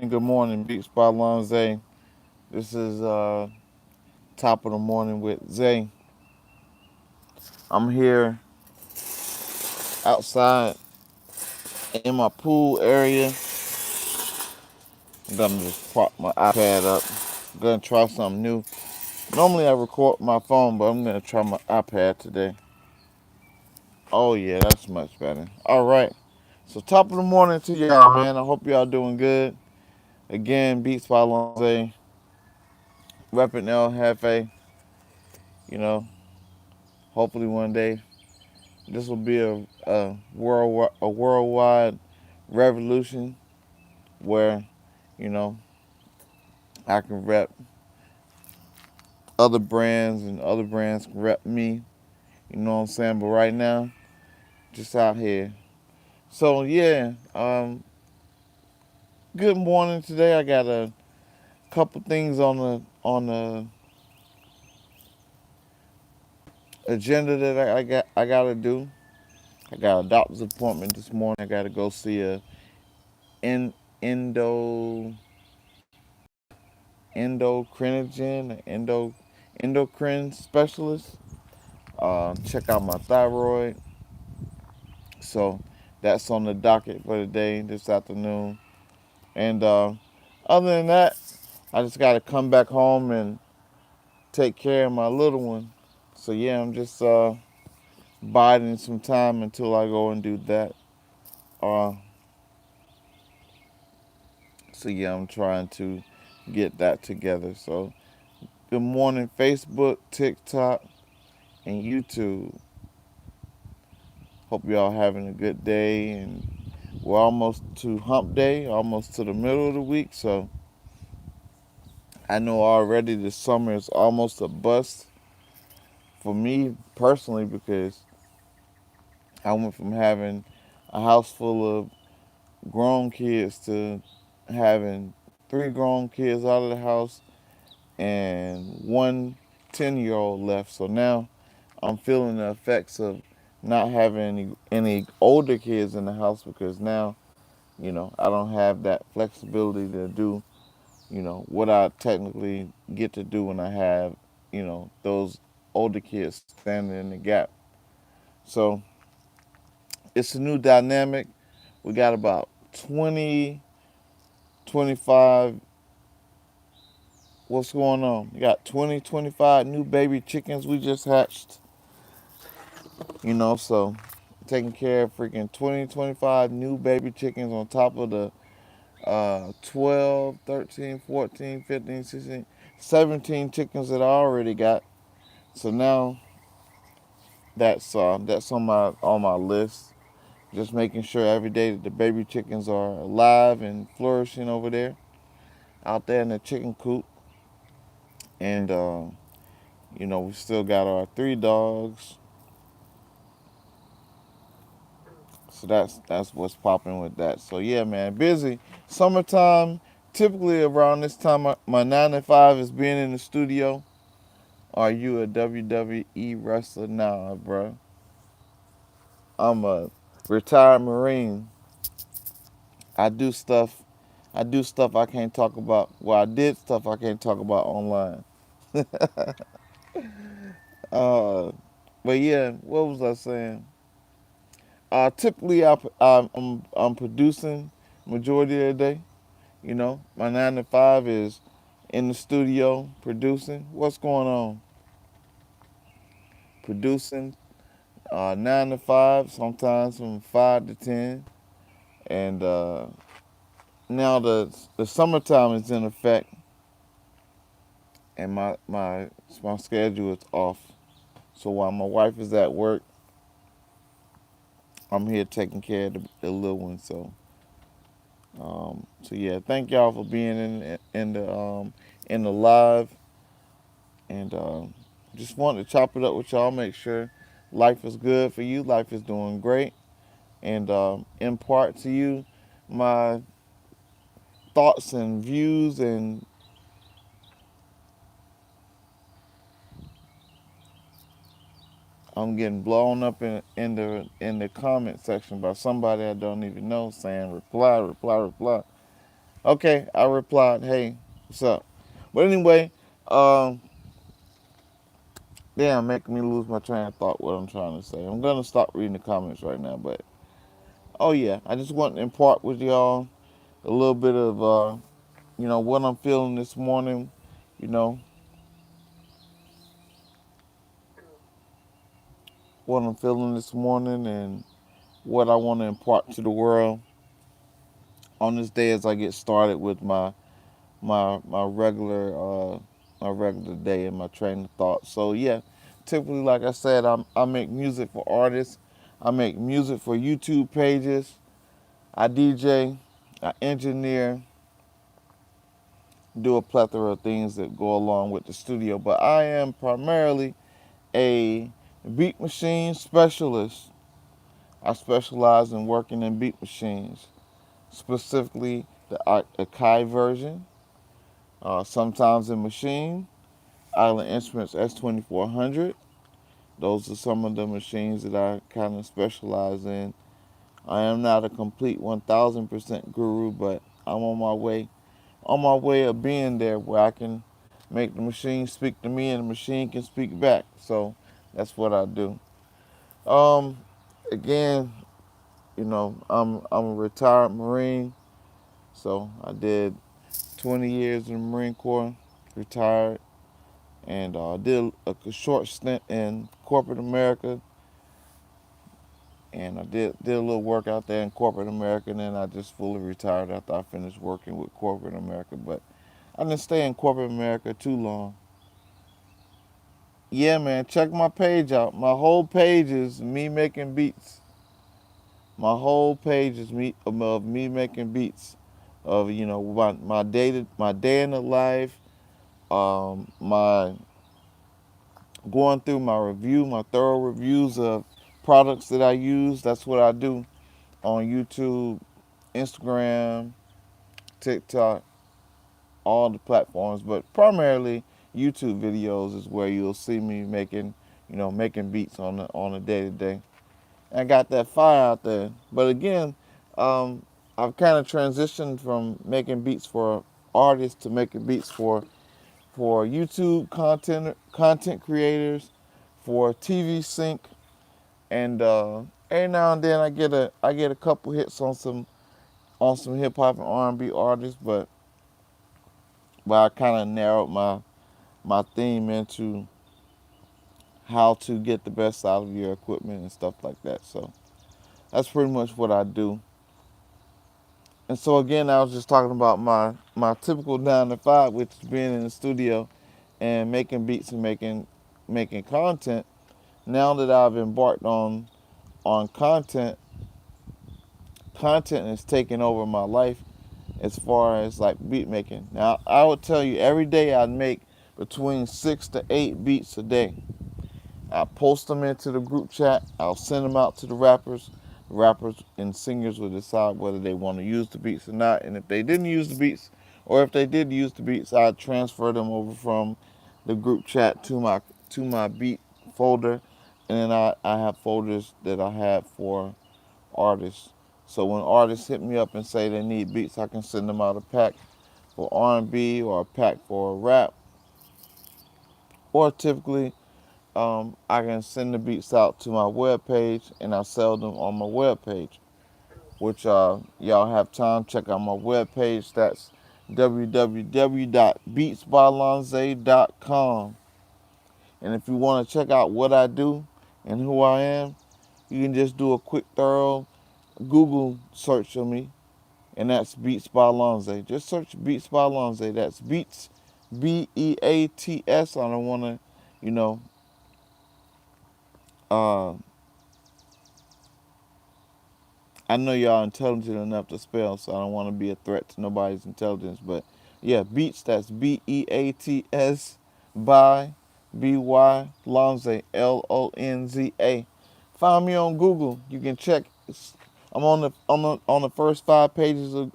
Good morning, BeatsbyLonza. This is top of the morning with Zay. I'm here outside in my pool area. I'm gonna just prop my iPad up. I'm gonna try something new. Normally I record my phone, but I'm gonna try my iPad today. Oh yeah, that's much better. All right. So top of the morning to y'all, man. I hope y'all doing good. Again, Beats by Lonze, repping El Jefe. You know, hopefully one day this will be a worldwide revolution where you know I can rep other brands and other brands can rep me. You know what I'm saying? But right now, just out here. So yeah, good morning today. I got a couple things on the agenda that I gotta do. I got a doctor's appointment this morning. I gotta go see a en, endo endocrinogen, endocrine specialist. Check out my thyroid. So that's on the docket for today, this afternoon. And other than that, I just got to come back home and take care of my little one. So yeah, I'm just biding some time until I go and do that. Uh, so yeah, I'm trying to get that together. So good morning, Facebook, TikTok, and YouTube. Hope y'all having a good day, and we're almost to hump day, almost to the middle of the week. So I know already this summer is almost a bust for me personally because I went from having a house full of grown kids to having three grown kids out of the house and one 10-year-old left. So now I'm feeling the effects of not having any older kids in the house because now I don't have that flexibility to do, what I technically get to do when I have, those older kids standing in the gap. So it's a new dynamic. We got about 20, 25. What's going on? We got 20, 25 new baby chickens we just hatched, so taking care of freaking 20, 25 new baby chickens on top of the 12, 13, 14, 15, 16, 17 chickens that I already got. So now that's on my list. Just making sure every day that the baby chickens are alive and flourishing over there, out there in the chicken coop. And we still got our three dogs. So that's what's popping with that. So yeah, man, busy. Summertime. Typically around this time, my 9 to 5 is being in the studio. Are you a WWE wrestler? Nah, bro. I'm a retired Marine. I do stuff. I do stuff I can't talk about. Well, I did stuff I can't talk about online. Uh, but yeah, what was I saying? Typically, I'm producing majority of the day. My 9 to 5 is in the studio producing. What's going on? Producing 9 to 5, sometimes from 5 to 10, and now the summertime is in effect, and my schedule is off. So while my wife is at work, I'm here taking care of the little one. So yeah, thank y'all for being in the live, and just wanted to chop it up with y'all. Make sure life is good for you. Life is doing great, and impart to you my thoughts and views. And I'm getting blown up in the comment section by somebody I don't even know saying reply, reply, reply. Okay, I replied, hey, what's up? But anyway, um, damn, making me lose my train of thought. What I'm trying to say. I'm gonna stop reading the comments right now. But oh yeah, I just want to impart with y'all a little bit of what I'm feeling this morning. You know what I'm feeling this morning and what I want to impart to the world on this day as I get started with my my regular day and my train of thought. So yeah, typically like I said, I make music for artists. I make music for YouTube pages. I DJ, I engineer, do a plethora of things that go along with the studio. But I am primarily a beat machine specialist. I specialize in working in beat machines, specifically the Akai version, sometimes in Maschine, ISLA Instruments S2400. Those are some of the machines that I kind of specialize in. I am not a complete 1000% guru, but I'm on my way of being there where I can make the machine speak to me and the machine can speak back. So that's what I do. Um, Again, I'm a retired Marine, so I did 20 years in the Marine Corps, retired, and did a short stint in corporate America, and I did a little work out there in corporate America, and then I just fully retired after I finished working with corporate America. But I didn't stay in corporate America too long. Yeah, man, check my page out. My whole page is me making beats. My whole page is of me making beats, of my day in the life, my going through my thorough reviews of products that I use. That's what I do on YouTube, Instagram, TikTok, all the platforms, but primarily YouTube videos is where you'll see me making beats on a day to day. I got that fire out there. But again, um, I've kind of transitioned from making beats for artists to making beats for YouTube content creators, for TV sync, and every now and then I get a couple hits on some hip hop and R&B artists, but I kind of narrowed my theme into how to get the best out of your equipment and stuff like that. So that's pretty much what I do. And so again, I was just talking about my typical 9 to 5, which is being in the studio and making beats and making content. Now that I've embarked on content is taking over my life as far as like beat making. Now I would tell you every day I make between 6 to 8 beats a day. I post them into the group chat. I'll send them out to the rappers. Rappers and singers will decide whether they want to use the beats or not. And if they didn't use the beats, or if they did use the beats, I transfer them over from the group chat to my beat folder. And then I have folders that I have for artists. So when artists hit me up and say they need beats, I can send them out a pack for R&B or a pack for rap. Or typically I can send the beats out to my webpage and I sell them on my webpage, which y'all have time, check out my webpage. That's www.beatsbylonza.com. And if you want to check out what I do and who I am, you can just do a quick, thorough Google search of me, and that's Beats by Lonza. Just search Beats by Lonza. That's Beats, Beats. I don't want to, you know, uh, I know y'all intelligent enough to spell, so I don't want to be a threat to nobody's intelligence. But yeah, Beats, that's Beats by BY Lonza, Lonza. Find me on Google. You can check. I'm on the first 5 pages of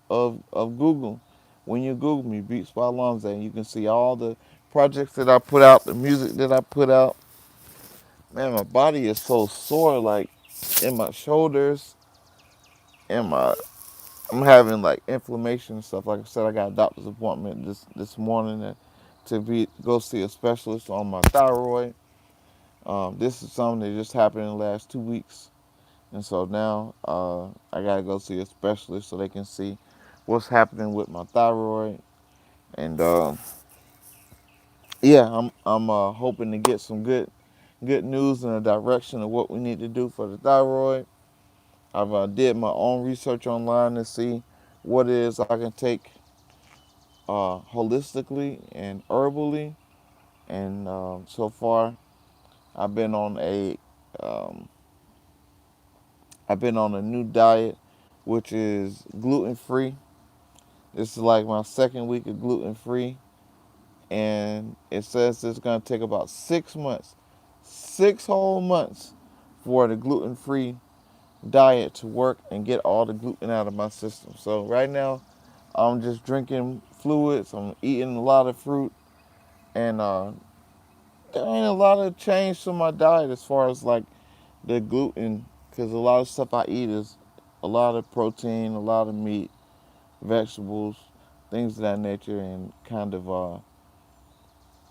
Google. When you Google me, Beats by Lonza, you can see all the projects that I put out, the music that I put out. Man, my body is so sore, like in my shoulders, in my I'm having like inflammation and stuff. Like I said, I got a doctor's appointment this morning to be go see a specialist on my thyroid. This is something that just happened in the last 2 weeks, and so now I gotta go see a specialist so they can see what's happening with my thyroid. And yeah, I'm hoping to get some good news in the direction of what we need to do for the thyroid. I've did my own research online to see what it is I can take holistically and herbally, and so far I've been on a um, I've been on a new diet, which is gluten free. This is like my second week of gluten free, and it says it's gonna take about 6 months, 6 whole months, for the gluten free diet to work and get all the gluten out of my system. So right now, I'm just drinking fluids. I'm eating a lot of fruit, and there ain't a lot of change to my diet as far as like the gluten, because a lot of stuff I eat is a lot of protein, a lot of meat, vegetables, things of that nature, and kind of I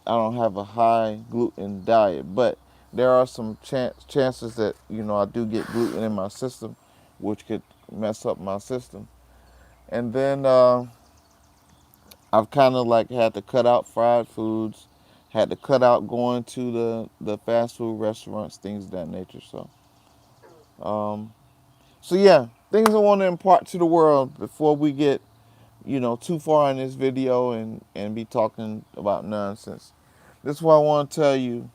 don't have a high gluten diet, but there are some chances that I do get gluten in my system, which could mess up my system. And then I've kind of like had to cut out fried foods, had to cut out going to the fast food restaurants, things of that nature. Um, so yeah, things I want to impart to the world before we get too far in this video and be talking about nonsense. This is what I want to tell you.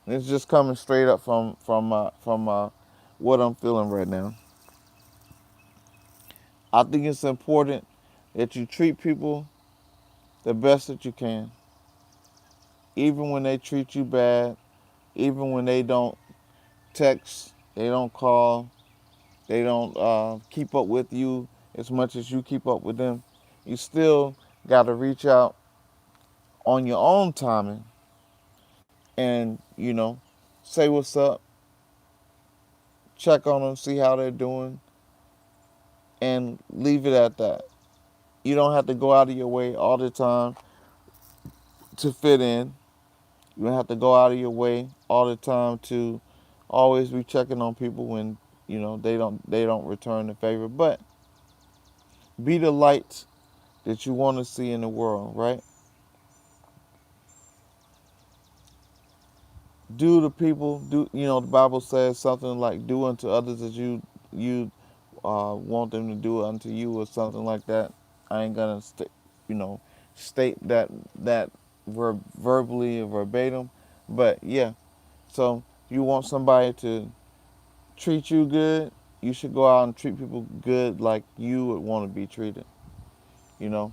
And it's just coming straight up from what I'm feeling right now. I think it's important that you treat people the best that you can, even when they treat you bad, even when they don't text, they don't call, they don't keep up with you as much as you keep up with them. You still got to reach out on your own timing and say what's up, check on them, see how they're doing, and leave it at that. You don't have to go out of your way all the time to fit in. You don't have to go out of your way all the time to always be checking on people when they don't return the favor. But be the light that you want to see in the world, right? Do the people do the Bible says something like do unto others as you want them to do unto you, or something like that. I ain't gonna you know state that verbally or verbatim, but yeah. So you want somebody to treat you good, you should go out and treat people good like you would want to be treated. You know,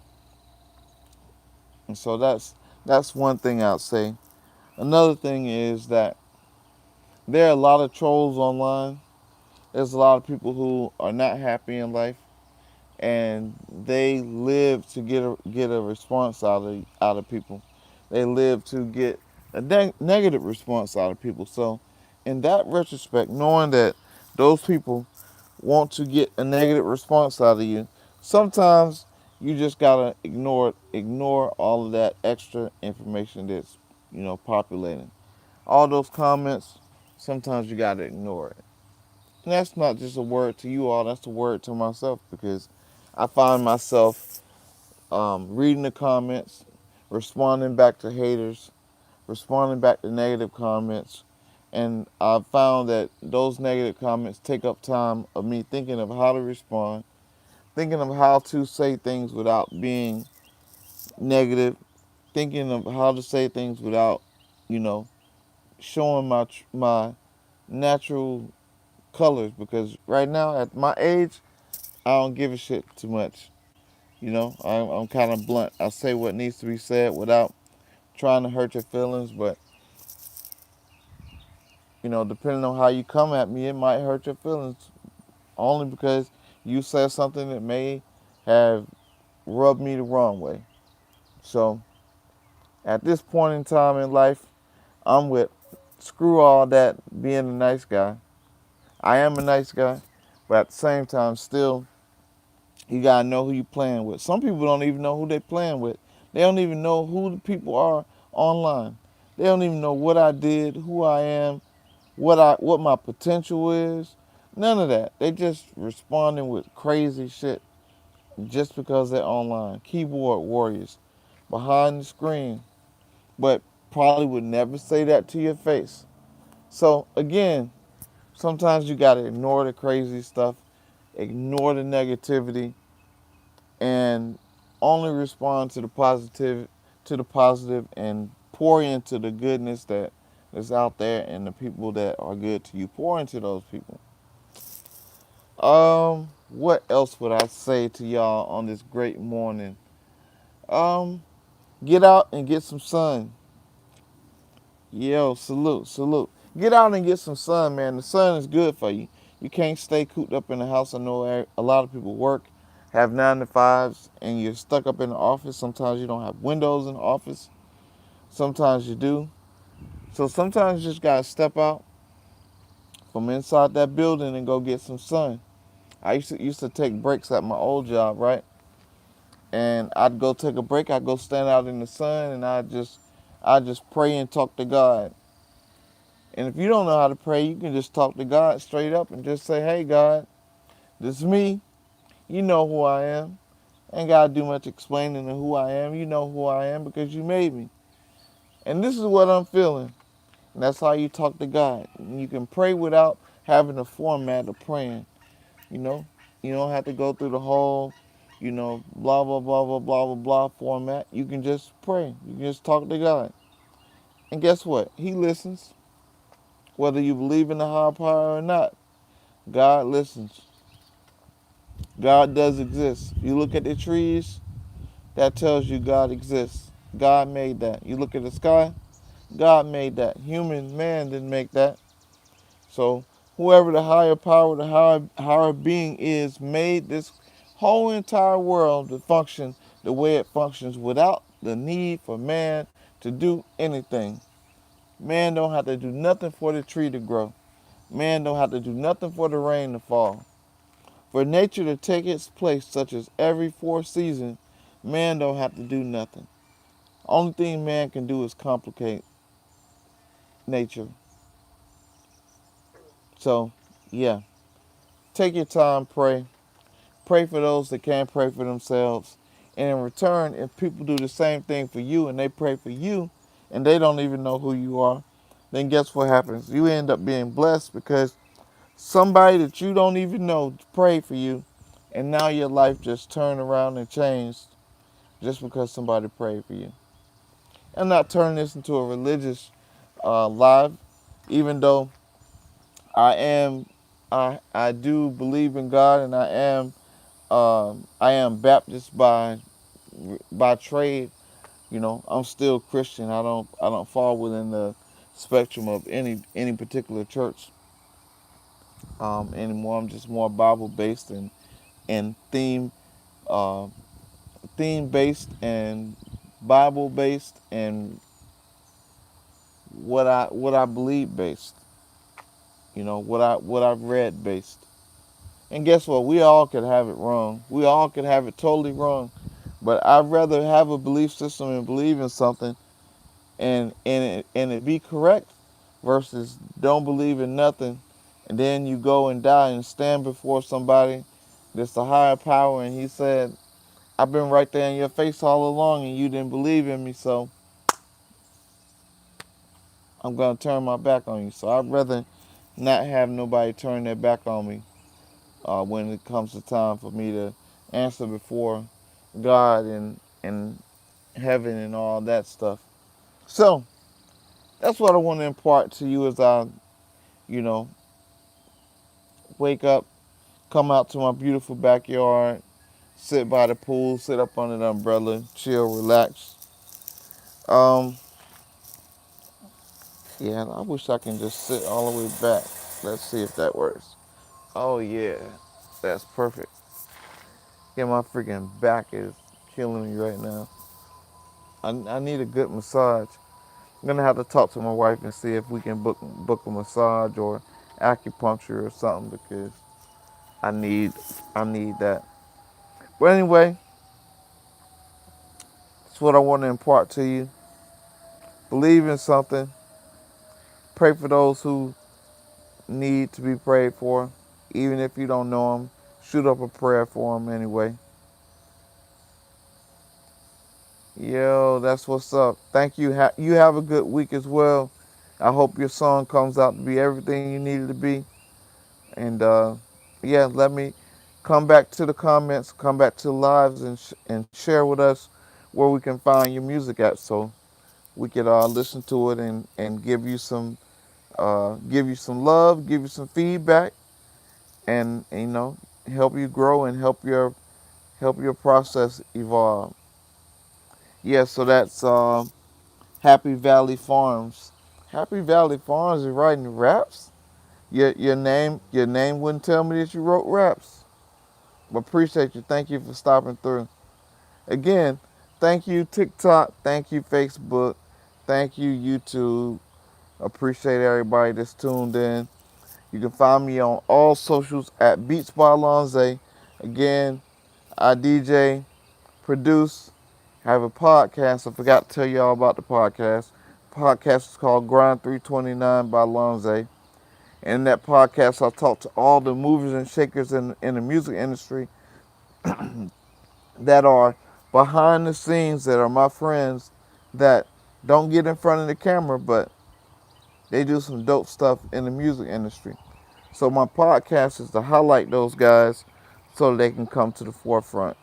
and so that's one thing I'd say. Another thing is that there are a lot of trolls online. There's a lot of people who are not happy in life, and they live to get a response out of people. They live to get a negative response out of people. So, in that retrospect, knowing that those people want to get a negative response out of you, sometimes you just gotta ignore all of that extra information that's populating. All those comments, sometimes you gotta ignore it. And that's not just a word to you all, that's a word to myself, because I find myself reading the comments, responding back to haters, responding back to negative comments. And I've found that those negative comments take up time of me thinking of how to respond, thinking of how to say things without being negative, thinking of how to say things without, you know, showing my natural colors. Because right now, at my age, I don't give a shit too much. I'm kind of blunt. I say what needs to be said without trying to hurt your feelings. But depending on how you come at me, it might hurt your feelings only because you said something that may have rubbed me the wrong way. So at this point in time in life, I'm with screw all that being a nice guy. I am a nice guy, But at the same time, still, you gotta know who you playing with. Some people don't even know who they playing with. They don't even know who the people are online. They don't even know what I did, who I am, what my potential is. None of that. They just responding with crazy shit just because they're online. Keyboard warriors behind the screen, but probably would never say that to your face. So again, sometimes you gotta ignore the crazy stuff, ignore the negativity, and only respond to the positive, and pour into the goodness that is out there and the people that are good to you. Pour into those people. What else would I say to y'all on this great morning? Um, get out and get some sun. Yo, salute, salute. Get out and get some sun, man. The sun is good for you. You can't stay cooped up in the house. I know a lot of people work, have 9 to 5s, and you're stuck up in the office. Sometimes you don't have windows in the office. Sometimes you do. So sometimes you just gotta step out from inside that building and go get some sun. I used to take breaks at my old job, right? And I'd go take a break. I'd go stand out in the sun, and I just pray and talk to God. And if you don't know how to pray, you can just talk to God straight up and just say, "Hey, God, this is me. You know who I am. Ain't got to do much explaining of who I am. You know who I am because you made me. And this is what I'm feeling." And that's how you talk to God. And you can pray without having a format of praying. You know, you don't have to go through the whole, blah, blah, blah, blah, blah, blah, blah format. You can just pray. You can just talk to God. And guess what? He listens. Whether you believe in the higher power or not, God listens. God does exist. You look at the trees, that tells you God exists. God made that. You look at the sky, God made that. Man didn't make that. So whoever the higher power, the higher being is, made this whole entire world to function the way it functions without the need for man to do anything. Man don't have to do nothing for the tree to grow. Man don't have to do nothing for the rain to fall. For nature to take its place, such as every fourth season, man don't have to do nothing. Only thing man can do is complicate nature. So, yeah, take your time, pray. Pray for those that can't pray for themselves. And in return, if people do the same thing for you and they pray for you and they don't even know who you are, then guess what happens? You end up being blessed because somebody that you don't even know prayed for you, and now your life just turned around and changed just because somebody prayed for you. I'm not turning this into a religious live, even though I do believe in God, and I am Baptist by trade. I'm still Christian. I don't fall within the spectrum of any particular church anymore. I'm just more Bible based and uh, theme based and Bible based and what I believe based. What I've read based. And guess what? We all could have it wrong. We all could have it totally wrong. But I'd rather have a belief system and believe in something and it be correct versus don't believe in nothing, and then you go and die and stand before somebody that's a higher power and he said, "I've been right there in your face all along and you didn't believe in me, so I'm going to turn my back on you." So I'd rather not have nobody turn their back on me when it comes to time for me to answer before God and heaven and all that stuff. So that's what I want to impart to you as I, you know, wake up, come out to my beautiful backyard, sit by the pool, sit up under the umbrella, chill, relax. Um, yeah, I wish I can just sit all the way back. Let's see if that works. Oh yeah, that's perfect. Yeah, my freaking back is killing me right now. I need a good massage. I'm gonna have to talk to my wife and see if we can book a massage or acupuncture or something because I need I need that. But anyway, that's what I want to impart to you. Believe in something. Pray for those who need to be prayed for. Even if you don't know them, shoot up a prayer for them anyway. Yo, that's what's up. Thank you. You have a good week as well. I hope your song comes out to be everything you need it to be. And yeah, let me come back to the comments, come back to the lives, and share with us where we can find your music at, so we could listen to it and give you some love, give you some feedback, and help you grow and help your process evolve. Yeah, so that's Happy Valley Farms. Happy Valley Farms is writing raps. Your name wouldn't tell me that you wrote raps. But appreciate you. Thank you for stopping through. Again, thank you TikTok. Thank you Facebook. Thank you YouTube. Appreciate everybody that's tuned in. You can find me on all socials at BeatsbyLonza. Again, I DJ, produce, have a podcast. I forgot to tell y'all about the podcast. Podcast is called Grind 329 by Lonze. And in that podcast, I talk to all the movers and shakers in the music industry that are behind the scenes, that are my friends, that don't get in front of the camera, but they do some dope stuff in the music industry. So my podcast is to highlight those guys so they can come to the forefront.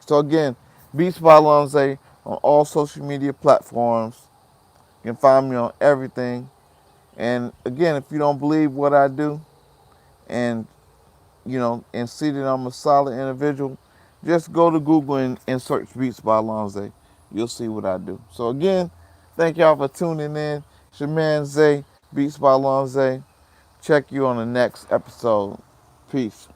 So again, Beats by Lonze on all social media platforms. You can find me on everything. And again, if you don't believe what I do and and see that I'm a solid individual, just go to Google and search Beats by Lonze. You'll see what I do. So again, thank y'all for tuning in. It's your man Zay, Beats by Lonze. Check you on the next episode. Peace.